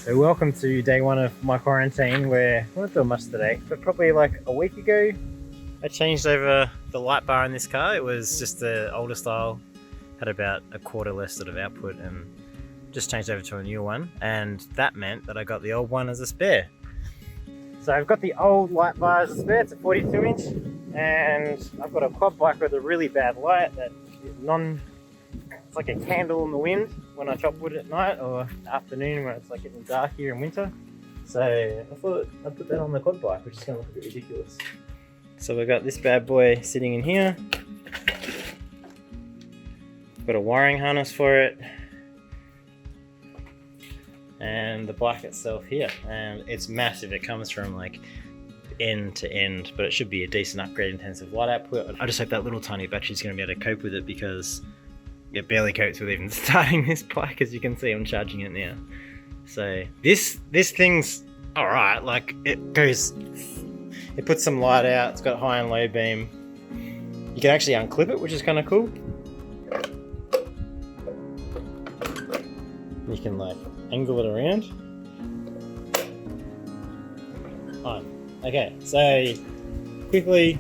So welcome to day one of my quarantine, where I'm not doing much today, but probably like a week ago I changed over the light bar in this car. It was just the older style, had about a quarter less sort of output, and just changed over to a new one, and that meant that I got the old one as a spare. So I've got the old light bar as a spare. It's a 42 inch, and I've got a quad bike with a really bad light that is it's like a candle in the wind when I chop wood at night or afternoon when it's like getting dark here in winter. So I thought I'd put that on the quad bike, which is going to look a bit ridiculous. So we've got this bad boy sitting in here. Got a wiring harness for it, and the bike itself here, and it's massive. It comes from like end to end, but it should be a decent upgrade in terms of light output. I just hope that little tiny battery is going to be able to cope with it, because it barely copes with even starting this bike. As you can see, I'm charging it now. So this thing's all right. Like it puts some light out. It's got high and low beam. You can actually unclip it, which is kind of cool. You can like angle it around. On. Okay, so quickly.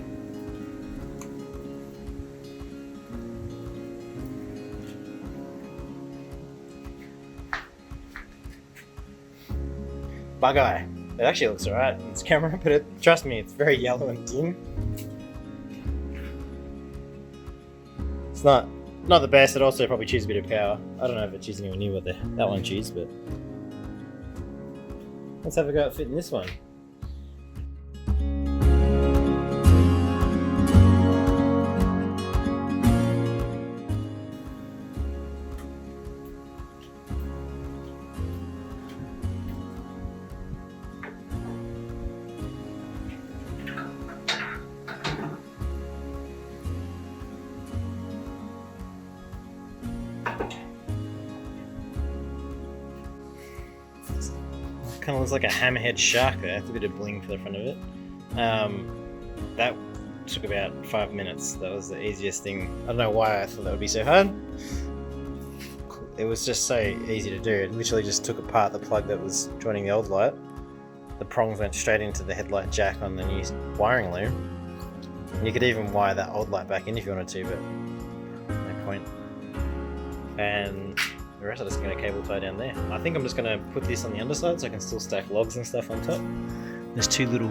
Bug eye. It actually looks alright in this camera, but trust me, it's very yellow and dim. It's not the best. It also probably chews a bit of power. I don't know if it chews anywhere near what that one chews, but let's have a go at fitting this one. Kind of looks like a hammerhead shark there. It's a bit of bling for the front of it. That took about 5 minutes. That was the easiest thing. I don't know why I thought that would be so hard. It was just so easy to do. It literally just took apart the plug that was joining the old light. The prongs went straight into the headlight jack on the new wiring loom. And you could even wire that old light back in if you wanted to, but no point. And the rest of it's going to cable tie down there. I think I'm just going to put this on the underside so I can still stack logs and stuff on top. There's two little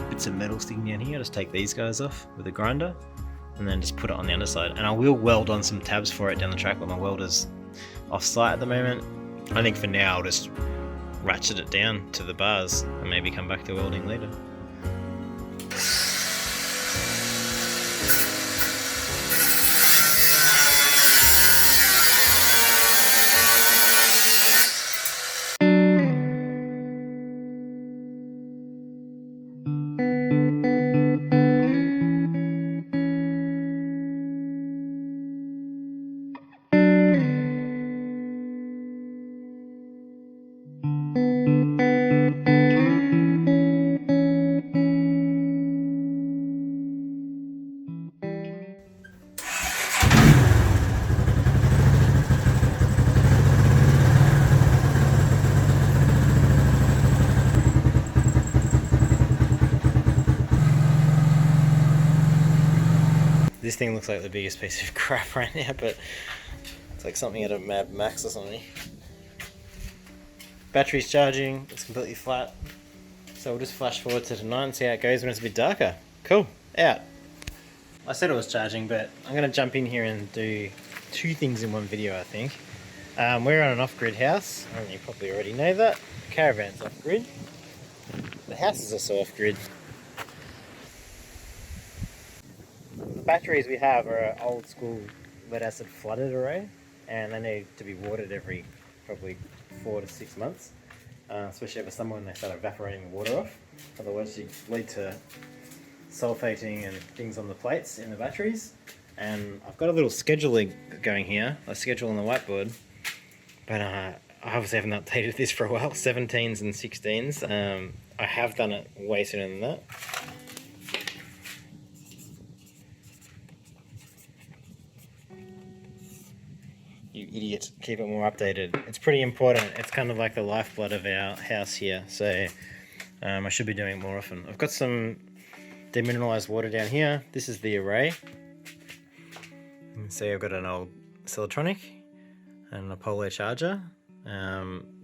bits of metal sticking down here. I just take these guys off with a grinder and then just put it on the underside. And I will weld on some tabs for it down the track, but my welder's off site at the moment. I think for now I'll just ratchet it down to the bars and maybe come back to welding later. This thing looks like the biggest piece of crap right now, but it's like something out of Mad Max or something. Battery's charging, it's completely flat. So we'll just flash forward to tonight and see how it goes when it's a bit darker. Cool, out. I said it was charging, but I'm going to jump in here and do two things in one video, I think. We're on an off-grid house. I mean, you probably already know that. The caravan's off-grid. The house is also off-grid. The batteries we have are an old school lead acid flooded array, and they need to be watered every probably 4 to 6 months, especially over summer when they start evaporating the water off. Otherwise you lead to sulfating and things on the plates in the batteries. And I've got a little scheduling going here, a schedule on the whiteboard, but I obviously haven't updated this for a while, 17s and 16s. I have done it way sooner than that. You idiot. Keep it more updated. It's pretty important. It's kind of like the lifeblood of our house here. So I should be doing it more often. I've got some demineralized water down here. This is the array. You can see I've got an old Celatronic and a Polo charger.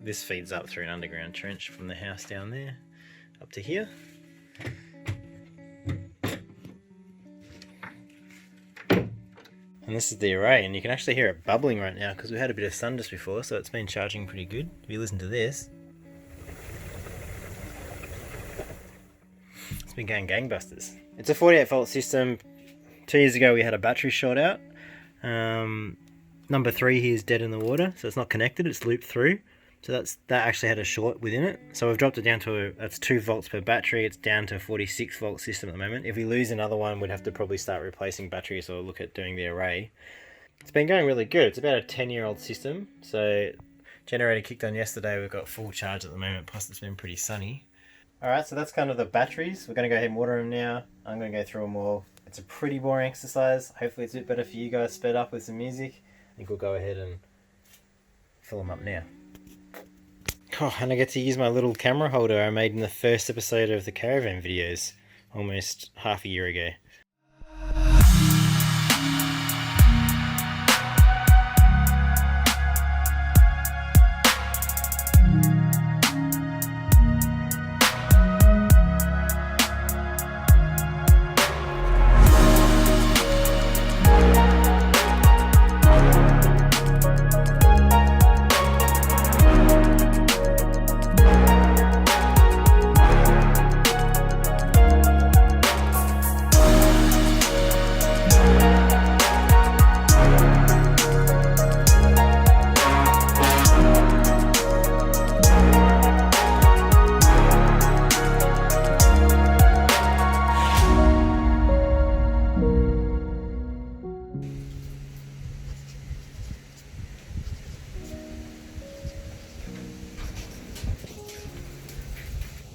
This feeds up through an underground trench from the house down there up to here. And this is the array, and you can actually hear it bubbling right now because we had a bit of sun just before, so it's been charging pretty good. If you listen to this, it's been going gangbusters. It's a 48 volt system. 2 years ago we had a battery short out. Number 3 here is dead in the water, so it's not connected, it's looped through. So that actually had a short within it. So we've dropped it down to that's 2 volts per battery. It's down to a 46 volt system at the moment. If we lose another one, we'd have to probably start replacing batteries or look at doing the array. It's been going really good. It's about a 10-year-old system. So generator kicked on yesterday. We've got full charge at the moment, plus it's been pretty sunny. Alright, so that's kind of the batteries. We're going to go ahead and water them now. I'm going to go through them all. It's a pretty boring exercise. Hopefully it's a bit better for you guys, sped up with some music. I think we'll go ahead and fill them up now. Oh, and I get to use my little camera holder I made in the first episode of the caravan videos almost half a year ago.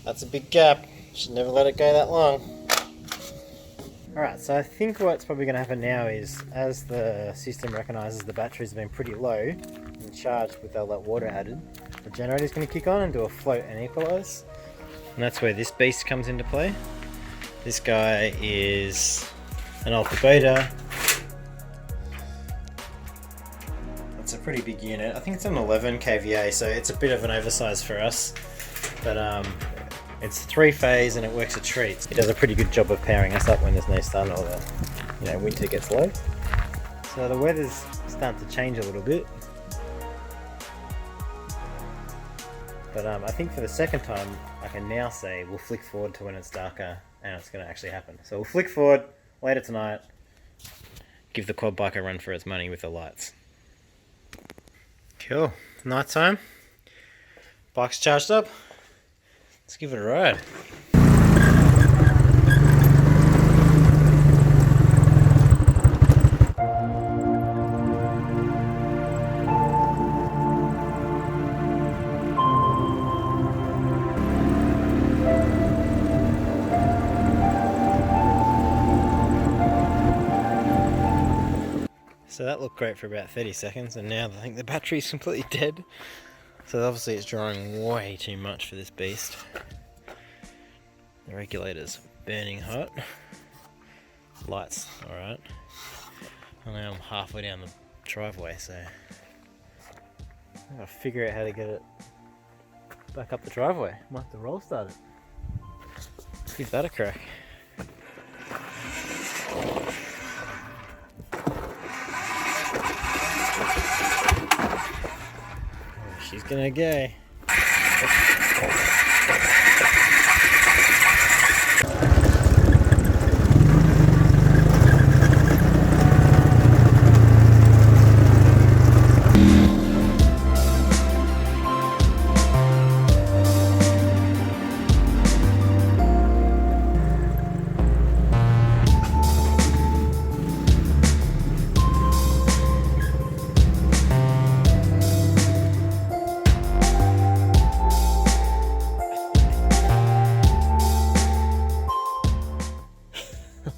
That's a big gap. Should never let it go that long. Alright, so I think what's probably going to happen now is, as the system recognises the batteries have been pretty low and charged with all that water added, the generator is going to kick on and do a float and equalise. And that's where this beast comes into play. This guy is an old Kubota. It's a pretty big unit. I think it's an 11 kVA, so it's a bit of an oversize for us. But it's 3-phase and it works a treat. It does a pretty good job of powering us up when there's no sun or the winter gets low. So the weather's starting to change a little bit. But I think for the second time I can now say we'll flick forward to when it's darker and it's going to actually happen. So we'll flick forward later tonight, give the quad bike a run for its money with the lights. Cool. Night time. Bike's charged up. Let's give it a ride. So that looked great for about 30 seconds, and now I think the battery's completely dead. So obviously it's drawing way too much for this beast. The regulator's burning hot. Lights, alright. And now I'm halfway down the driveway, so I've got to figure out how to get it back up the driveway. Might have to roll start it. Give that a crack. She's gonna go.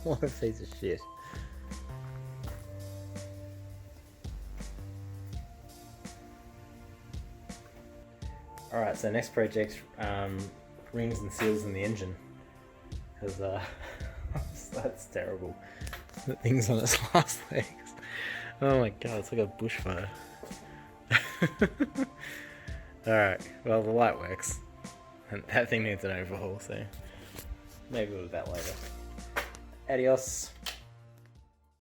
What a piece of shit. Alright, so next project, rings and seals in the engine. Because that's terrible. The thing's on its last legs. Oh my god, it's like a bushfire. Alright, well the light works. And that thing needs an overhaul, so maybe we'll do that later. Adios.